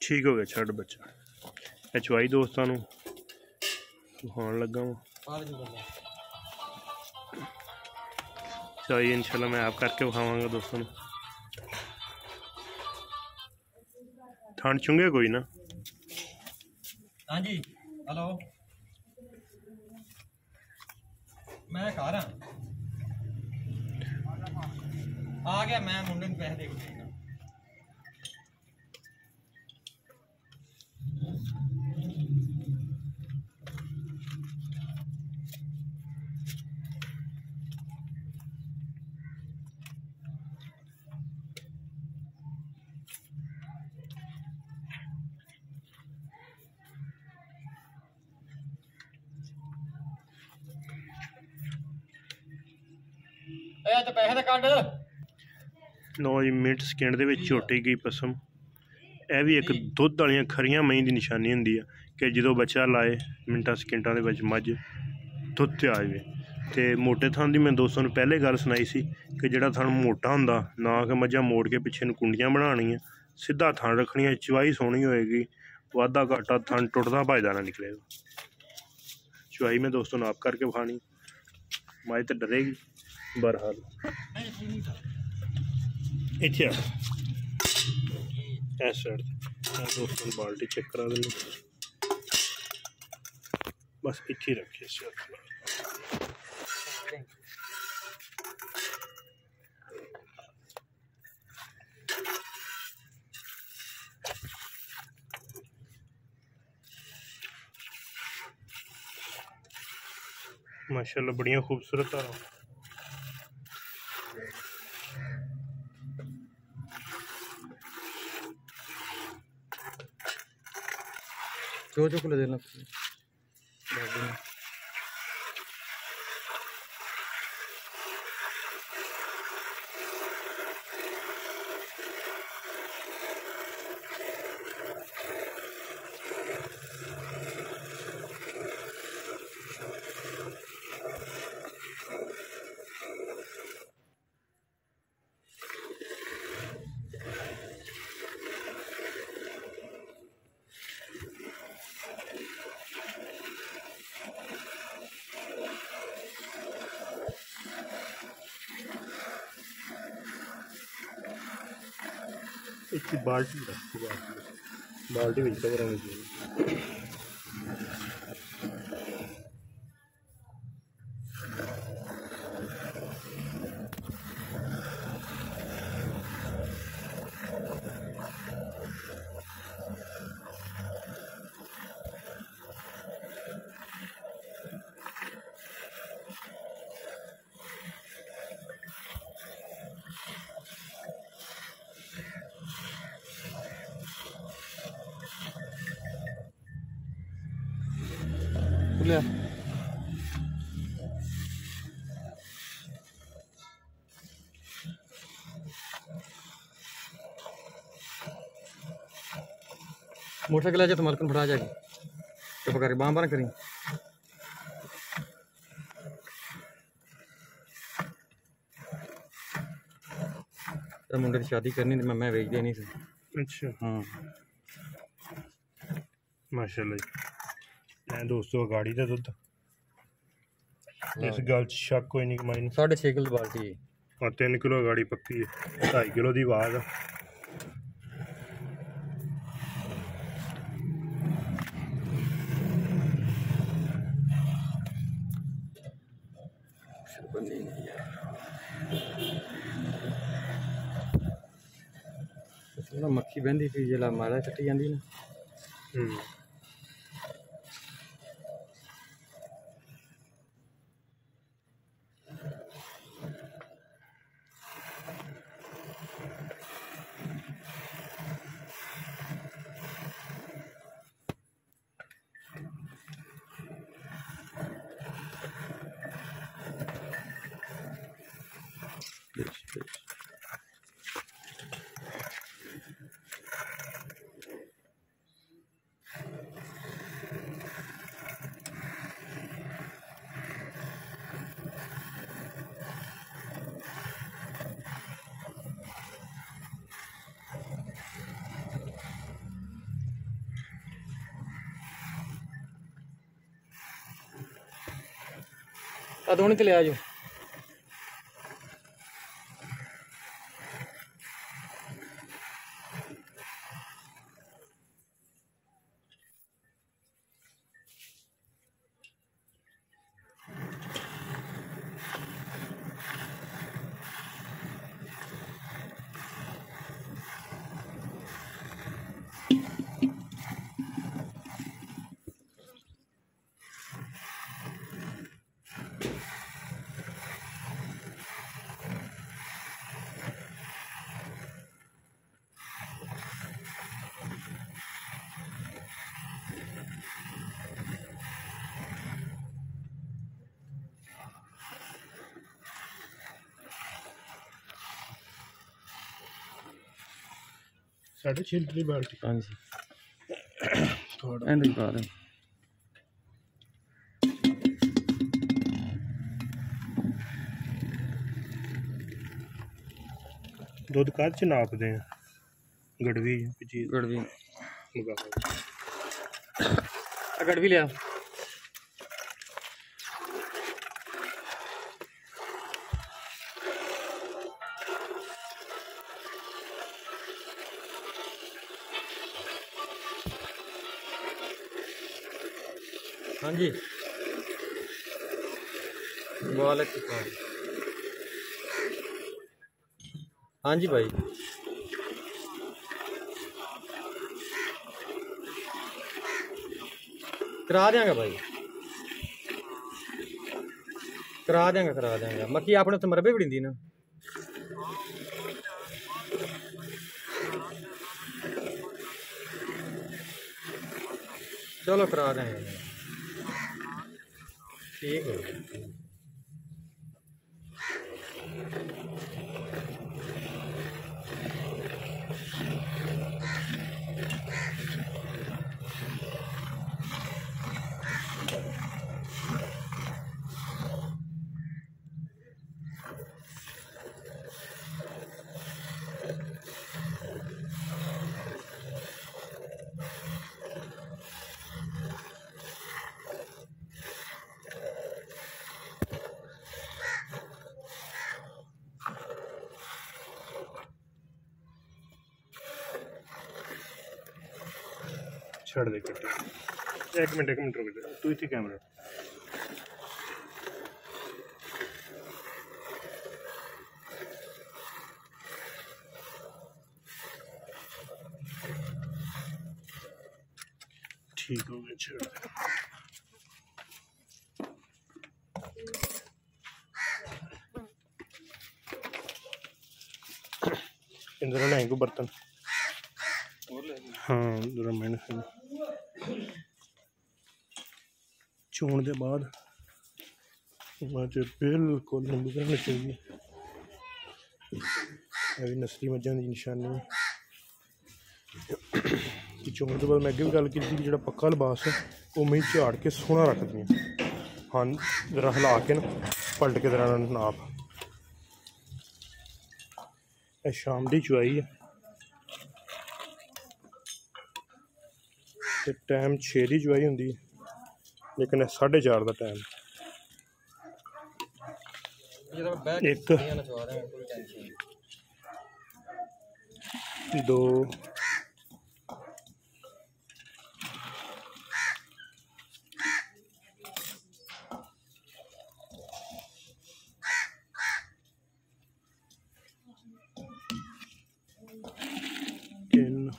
ठीक हो गया छड़ बच्चा। चवाई दोस्तों खान लगा वा चवाई इंशाल्लाह मैं आप करके विखावांगा दोस्तों। ठंड चुंगे कोई ना। हाँ जी हेलो मैं खा रहा आ गया मैं मुंडे को पैसे दे तो पैसे तो काट 9 मिनट सकेंड दे विच झोटी गई पसम। यह भी एक दुध वाली खरियां मई की निशानी होंगी है कि जो बच्चा लाए मिनटा सकेंटा के विच मझ दुध ते आ जाए। तो मोटे थान की मैं दोस्तों ने पहले गल सुनाई सी कि जिहड़ा थान मोटा होंदा ना कि मझां मोड़ के पिछे नूं कुंडियां बनाणियां सीधा थान रखनियां चवाई सोहनी होएगी वाधा घाटा थान टुटदा भजदा ना निकलेगा। चवाई मैं दोस्तों आप करके विखानी मझ तो डरेगी बहरहाल इत्थे इस साइड दोस्तों बाल्टी चेक करा देनी बस इत्थे रखिए इस माशाल्लाह बढ़िया खूबसूरत आ रहा। जो ले देना एक बाल्टी बाल्टी में कवर होनी चाहिए। मोटरसाइकिल आ जाए तो मालकन फटा जाएगी तो पकड़ बाम बार करी तो मुंडे की शादी करनी तो मैं बेच देनी थी। अच्छा हाँ माशाल्लाह जी दोस्तों गाड़ी का दुध इस गल शक कोई नहीं कमाई 6.5 किलो बाल्टी है और 3 किलो गाड़ी पक्की है 2.5 किलो की आवाज़ है। मक्खी बहती थी जिला माला चट्टी जाती ना अदोनी ते ले आ जाओ। साढ़े 6 लीटर बाल्टी। हाँ जी एंड पा दें। दुध काद च नापते हैं गड़वी चीज गड़वी मंगा गड़वी लिया। हाँ जी वाला। हाँ जी भाई करा देंगे भाई, करा देंगे। मक्की अपने उत्थे मरबे बड़ी ना। चलो करा देंगे ठीक है। छड़ दे कट्टे। एक मिनट रुक जा तू इतने कैमरा ठीक हो गया। छड़ इंद्र लाए को बर्तन। हाँ जरा मैंने चोण के बाद बिल्कुल नींबू करने चाहिए। अभी नस्ली मज्जां की निशानी है कि चोण के बाद मैं अगे भी गल की जो पक्का लिबास है वो मैं झाड़ के सोहना रख दी। हाँ जरा हिला के ना पलट के जरा नाप। शाम की चवाई है तो टाइम 6 की चवाई होंगी लेकिन 4:30 का टाइम। एक दो तीन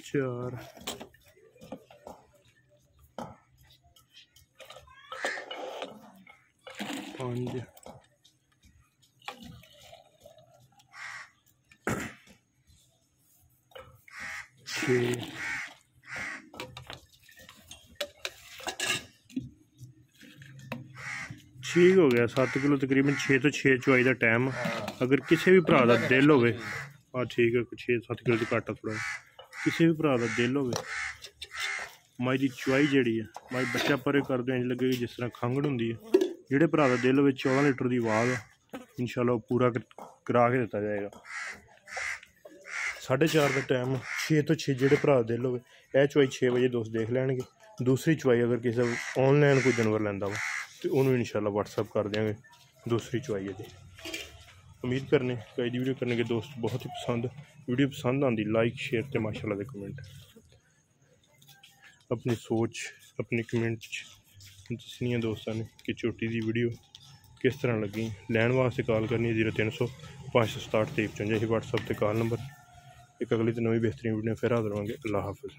चार पाँच छः ठीक हो गया। 7 किलो तकरीबन 6 तो 6 चवाई का टाइम। अगर किसी भी भरा का दिल हो हाँ ठीक है 6-7 किलो तो घट थोड़ा। किसी भी भरा का दिल हो मज की चवाई जी है मज बच्चा परे कर दो इंज लगे जिस तरह खंघड़ होंगी है। जोड़े भरा का दिल हो 14 लीटर की आवाज़ इंशाल्लाह पूरा करा के दिता जाएगा। 4:30 का टाइम 6 तो 6 जोड़े भरा का दिल हो चवाई 6 बजे दोस्त देख लैनगे दूसरी चवाई अगर किसी ऑनलाइन कोई जानवर लैंदा वा तो उन्होंने इंशाल्लाह व्हाट्सअप कर देंगे दूसरी चवाई दी। उम्मीद करने कई वीडियो करने के दोस्त बहुत ही पसंद वीडियो पसंद आती लाइक शेयर तो माशाल्लाह दे कमेंट अपनी सोच अपने कमेंट दसनी है दोस्तों ने कि झोटी की वीडियो किस तरह लगी। लैन वास्ते कॉल करनी 0300 567 2355 व्हाट्सअप पर कॉल नंबर। एक अगली तो नवी बेहतरीन वीडियो फिर हाजिर होंगे। अल्लाह हाफिज़।